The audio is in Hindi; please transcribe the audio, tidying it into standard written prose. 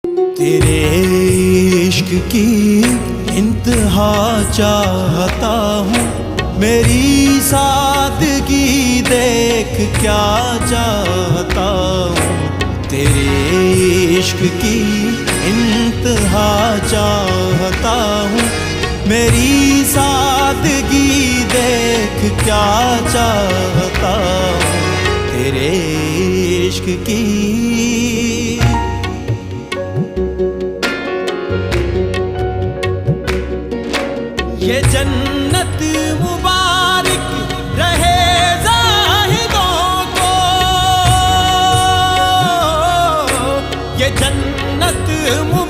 तेरे इश्क की इंतहा चाहता हूँ, मेरी सादगी देख क्या चाहता हूँ। तेरे इश्क की इंतहा चाहता हूँ, मेरी सादगी देख क्या चाहता हूँ। तेरे इश्क की ये जन्नत मुबारक रहे ज़ाहिदों को, ये जन्नत मुबारक